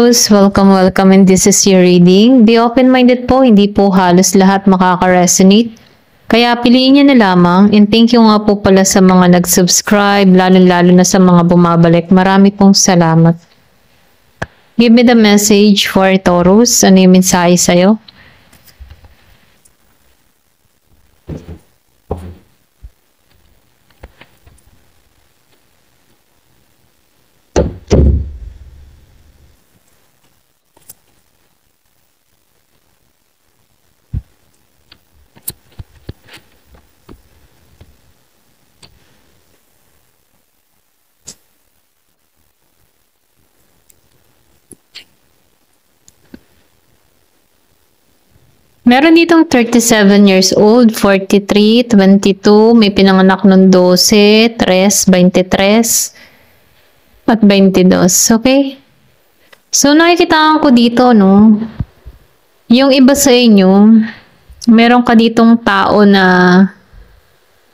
Taurus, welcome and this is your reading. Be open-minded po, hindi po halos lahat makaka-resonate. Kaya piliin niyo na lamang, and thank you nga po pala sa mga nag-subscribe, lalo na sa mga bumabalik. Marami pong salamat. Give me the message for Taurus. Ano yung mensahe sa'yo? Meron ditong 37 years old, 43, 22, may pinanganak ng 12, 3, 23, at 22. Okay? So, nakikitaan ko dito, no? Yung iba sa inyo, meron ka ditong tao na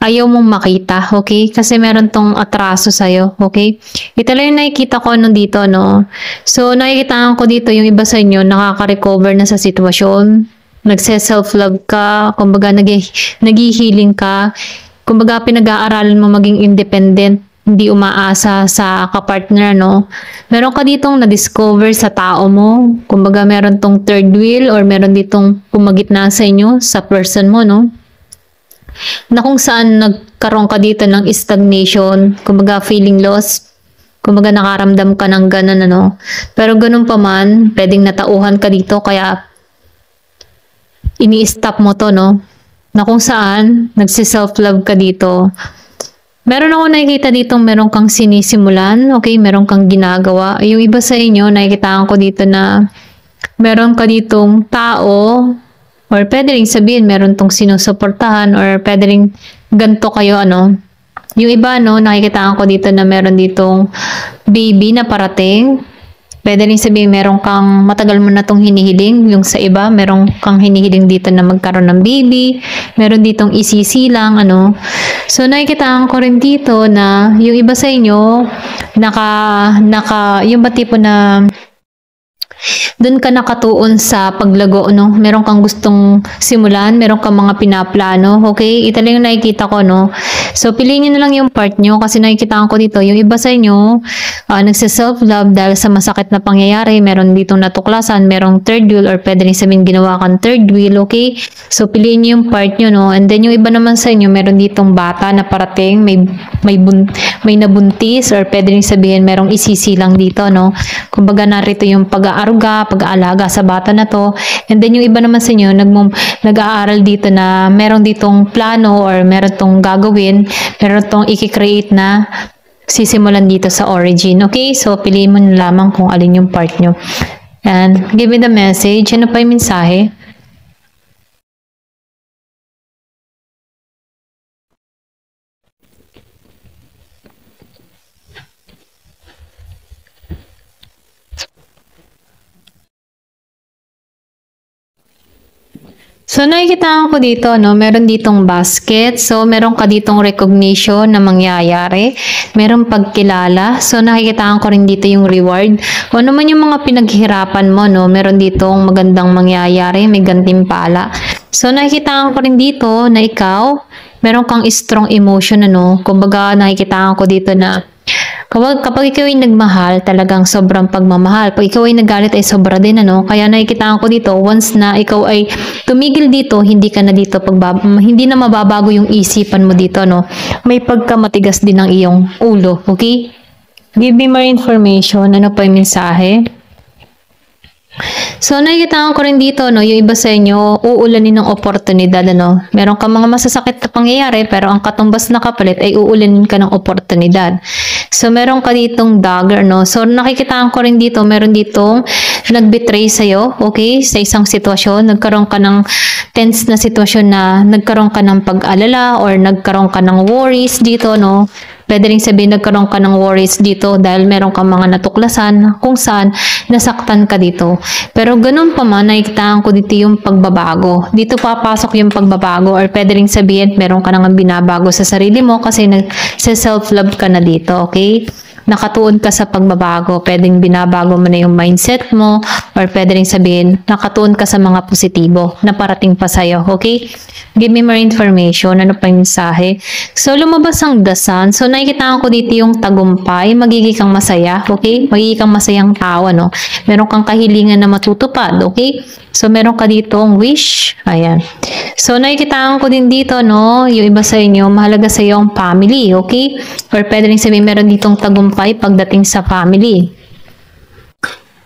ayaw mong makita, okay? Kasi meron tong atraso sa'yo, okay? Ito lang yung nakikita ko dito, no? So, nakikitaan ko dito yung iba sa inyo, nakaka-recover na sa sitwasyon. Nagse-self-love ka, kumbaga nag-healing ka, kumbaga pinag-aaralan mo maging independent, hindi umaasa sa kapartner, no? Meron ka ditong na-discover sa tao mo, kumbaga meron tong third wheel or meron ditong pumagitna sa inyo, sa person mo, no? Na kung saan nagkaroon ka dito ng stagnation, kumbaga feeling lost, kumbaga nakaramdam ka ng ganun, ano? Pero ganun pa man, pwedeng natauhan ka dito, kaya ini-stop mo to, no? Na kung saan, nagsi-self-love ka dito. Meron ako nakikita dito, meron kang sinisimulan, okay? Meron kang ginagawa. Yung iba sa inyo, nakikitaan ko dito na meron ka ditong tao, or pwede rin sabihin, meron tong sinusuportahan, or pwede rin ganito kayo, ano? Yung iba, no, nakikitaan ko dito na meron ditong baby na parating. Pwede rin sabihin, meron kang matagal mo na itong hinihiling. Yung sa iba, meron kang hinihiling dito na magkaroon ng baby. Meron ditong isisilang, ano. So, nakikitaan ko rin dito na yung iba sa inyo, yung ba tipo na doon ka nakatuon sa paglago, no? Meron kang gustong simulan, meron kang mga pinaplano, okay? Ito lang yung nakikita ko, no? So, piliin nyo na lang yung part nyo kasi nakikita ko dito, yung iba sa inyo, nagsa-self-love dahil sa masakit na pangyayari, meron ditong natuklasan, merong third wheel or pwede rin sabihin ginawa kang third wheel, okay? So, piliin nyo yung part nyo, no? And then, yung iba naman sa inyo, meron ditong bata na parating, may nabuntis or pwede rin sabihin merong isisilang dito, no? Kumbaga, narito yung pag-aalaga sa bata na to. And then, yung iba naman sa inyo, nag-aaral dito na meron ditong plano or meron tong gagawin, meron tong i-create na sisimulan dito sa origin. Okay? So, piliin mo na lamang kung alin yung part nyo. And, give me the message. Ano pa yung mensahe? So, nakikita ko dito, no, meron ditong basket. So, meron ka ditong recognition na mangyayari. Meron pagkilala. So, nakikita ko rin dito yung reward. Kung ano man yung mga pinaghirapan mo, no, meron ditong magandang mangyayari, may gantimpala. So, nakikita ko rin dito na ikaw, meron kang strong emotion, ano. Kumbaga, nakikita ko dito na kapag ikaw ay nagmahal, talagang sobrang pagmamahal. Pag ikaw ay nagalit ay sobra din, ano? Kaya nakikita ko dito, once na ikaw ay tumigil dito, hindi ka na dito hindi na mababago yung isipan mo dito, no? May pagkamatigas din ng iyong ulo, okay? Give me more information. Ano pa yung mensahe? So, nakikita ko rin dito, no, yung iba sa inyo, uulanin ng oportunidad, ano. Meron ka mga masasakit na pangyayari, pero ang katumbas na kapalit ay uulanin ka ng oportunidad. So, meron ka ditong dagger, no. So, nakikita ko rin dito, meron ditong nag-betray sa'yo, okay, sa isang sitwasyon. Nagkaroon ka ng tense na sitwasyon na nagkaroon ka ng pag-alala or nagkaroon ka ng worries dito, no. Pwede rin sabihin nagkaroon ka ng worries dito dahil meron kang mga natuklasan kung saan nasaktan ka dito. Pero ganun pa man, nakikitaan ko dito yung pagbabago. Dito papasok yung pagbabago or pwede rin sabihin meron ka nang binabago sa sarili mo kasi nag-self-love ka na dito, okay? Nakatuon ka sa pagbabago. Pwedeng binabago mo na yung mindset mo or pwede rin sabihin nakatuon ka sa mga positibo na parating pa sa'yo. Okay? Give me more information. Ano pa yung mensahe? So, lumabas ang The Sun. So, nakikita ko dito yung tagumpay. Magiging kang masaya. Okay? Magiging kang masayang tao. Ano? Meron kang kahilingan na matutupad. Okay? So, meron ka dito ang wish. Ayan. So, nakikita ko din dito, no? Yung iba sa inyo, mahalaga sa iyo ang family. Okay? Or pwede rin sabihin meron ditong tagumpay pagdating sa family.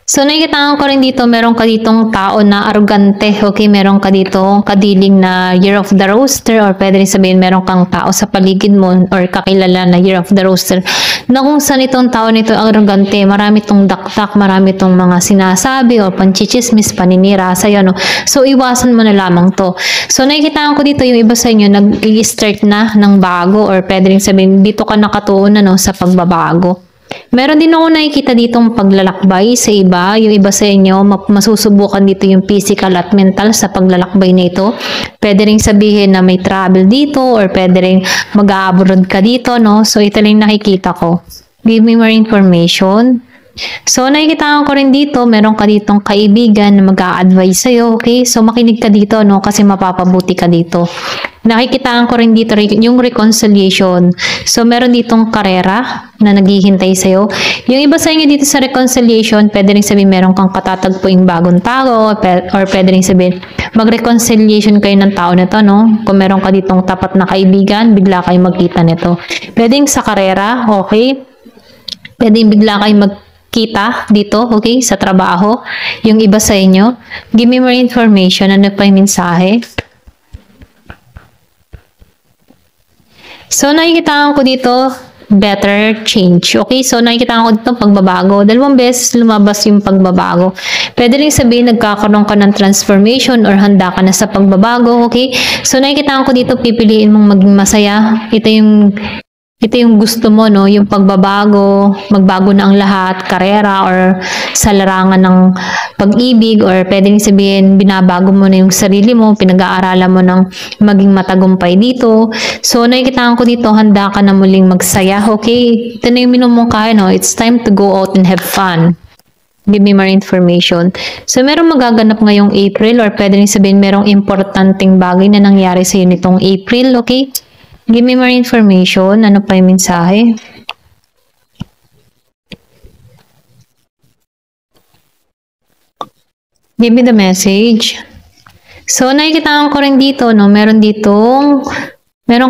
So, nakikita ko rin dito, meron ka ditong tao na arrogante. Okay, meron ka dito kadiling na year of the rooster or pwede rin sabihin meron kang tao sa paligid mo or kakilala na year of the rooster na kung saan itong tao nito arrogante, marami itong daktak, marami itong mga sinasabi o panchichismis, paninira sa'yo, no? So, iwasan mo na lamang to. So, nakikita ko dito yung iba sa inyo, nag-i-start na ng bago or pwede rin sabihin dito ka nakatuon na, no, sa pagbabago. Meron din ako nakikita ditong paglalakbay sa iba. Yung iba sa inyo, masusubukan dito yung physical at mental sa paglalakbay na ito. Pwede rin sabihin na may travel dito or pwede rin mag-abroad ka dito, no? So, ito lang nakikita ko. Give me more information. So, nakikita ko rin dito, meron ka ditong kaibigan na mag-a-advise sa'yo, okay? So, makinig ka dito, no? Kasi mapapabuti ka dito. Nakikita ko rin dito yung reconciliation. So, meron ditong karera na naghihintay sa'yo. Yung iba sa inyo dito sa reconciliation, pwede rin sabihin meron kang katatagpuing bagong tao or pwede rin sabihin mag-reconciliation kayo ng tao na to, no? Kung meron ka ditong tapat na kaibigan, bigla kayo magkita nito. Pwedeng sa karera, okay? Pwedeng bigla kayo magkita dito, okay? Sa trabaho. Yung iba sa inyo, give me more information. Ano pa yung mensahe? So, nakikita ko dito, better change. Okay? So, nakikita ko dito pagbabago. 2 beses lumabas yung pagbabago. Pwede rin sabihin, nagkakaroon ka ng transformation or handa ka na sa pagbabago. Okay? So, nakikita ko dito, pipiliin mong maging masaya. Ito yung gusto mo, no? Yung pagbabago, magbago na ang lahat, karera or sa larangan ng pag-ibig or pwedeng sabihin, binabago mo na yung sarili mo, pinag-aaralan mo ng maging matagumpay dito. So, nakikita ko dito, handa ka na muling magsaya, okay? Ito na yung minumungkahi, no? It's time to go out and have fun. Give me more information. So, merong magaganap ngayong April or pwedeng sabihin, merong importanteng bagay na nangyari sa iyo nitong April, okay? Give me more information. Ano pa yung mensahe? Give me the message. So, nakikita ko rin dito, no? Meron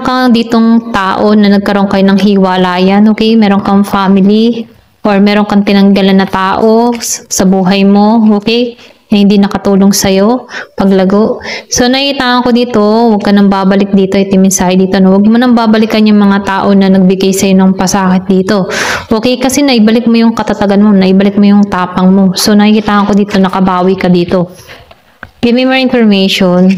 kang ditong tao na nagkaroon kayo ng hiwalayan, okay? Meron kang family or meron kang tinanggalan na tao sa buhay mo, okay? Na hindi nakatulong sa'yo, paglago. So, nakikita ko dito, huwag ka nang babalik dito, ito mensahe dito, no? Huwag mo nang babalikan yung mga tao na nagbigay sa'yo ng pasakit dito. Okay? Kasi naibalik mo yung katatagan mo, naibalik mo yung tapang mo. So, nakikita ko dito, nakabawi ka dito. Give me more information.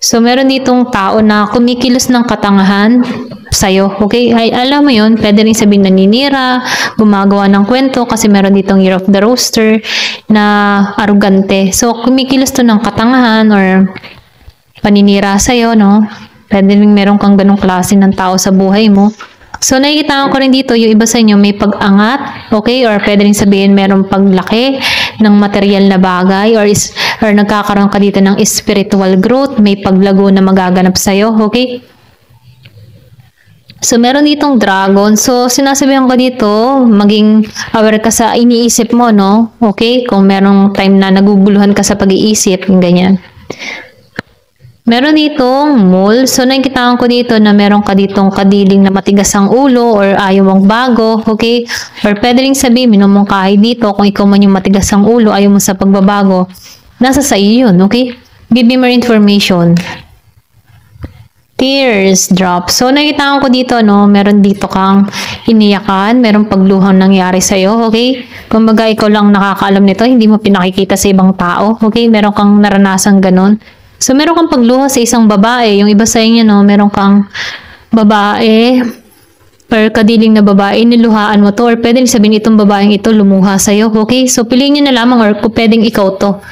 So, meron ditong tao na kumikilos ng katangahan sa'yo. Okay? Ay, alam mo yun, pwede rin sabihin naninira, gumagawa ng kwento kasi meron ditong year of the rooster na arrogante. So, kumikilos to ng katangahan or paninira sa'yo, no? Pwede rin meron kang ganong klase ng tao sa buhay mo. So, nakikita ko rin dito, yung iba sa inyo may pag-angat, okay? Or pwede rin sabihin merong paglaki ng material na bagay or nagkakaroon ka dito ng spiritual growth, may paglago na magaganap sa'yo, okay? So, meron ditong dragon. So, sinasabihan ko dito, maging aware ka sa iniisip mo, no? Okay? Kung merong time na naguguluhan ka sa pag-iisip, ganyan. Meron ditong mole. So, nakikita ko dito na meron ka ditong kadiling na matigas ang ulo or ayaw mong bago, okay? Or pwede rin sabihin, minumungkahi dito, kung ikaw man yung matigas ang ulo, ayaw mo sa pagbabago, nasa sa iyo yun, okay? Give me more information. Tears drop. So, nakita ko dito, no, meron dito kang iniyakan, meron pagluhang nangyari sa'yo, okay? Kumbaga, ikaw lang nakakaalam nito, hindi mo pinakikita sa ibang tao, okay? Meron kang naranasang ganun. So, meron kang pagluha sa isang babae. Yung iba sa inyo, no, meron kang babae or kadiling na babae, niluhaan mo to, or pwedeng sabihin itong babaeng ito lumuha sa'yo, okay? So, piliin nyo na lamang, or kung pwedeng ikaw to,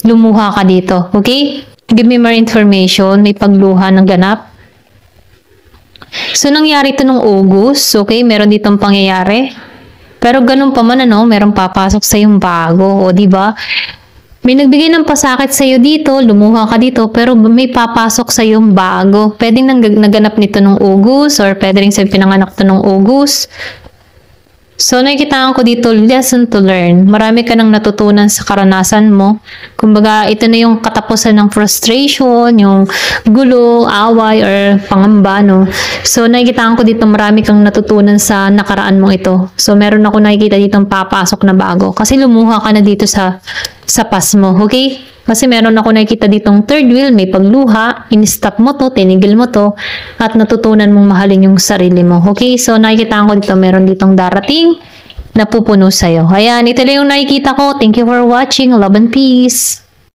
lumuha ka dito, okay? Give me more information, may pagluha ng ganap. So, nangyari ito nung August, okay? Meron ditong pangyayari. Pero ganun pa man, ano, meron papasok sa yung bago, o diba? May nagbigay ng pasakit sa iyo dito, lumuha ka dito, pero may papasok sa yung bago. Pwedeng naganap nito nung August, or pwede rin sa pinanganak to nung August. So, nakikitaan ko dito, lesson to learn. Marami ka nang natutunan sa karanasan mo. Kumbaga, ito na yung katapusan ng frustration, yung gulo, away, or pangamba, no? So, nakikitaan ko dito, marami kang natutunan sa nakaraan mong ito. So, meron ako nakikita dito papasok na bago. Kasi lumuha ka na dito sa past mo, okay? Kasi meron ako nakikita ditong third wheel, may pagluha, in-stop mo to, tinigil mo to, at natutunan mong mahalin yung sarili mo. Okay? So, nakikita ko dito, meron ditong darating na pupuno sa'yo. Ayan, ito lang yung nakikita ko. Thank you for watching. Love and peace.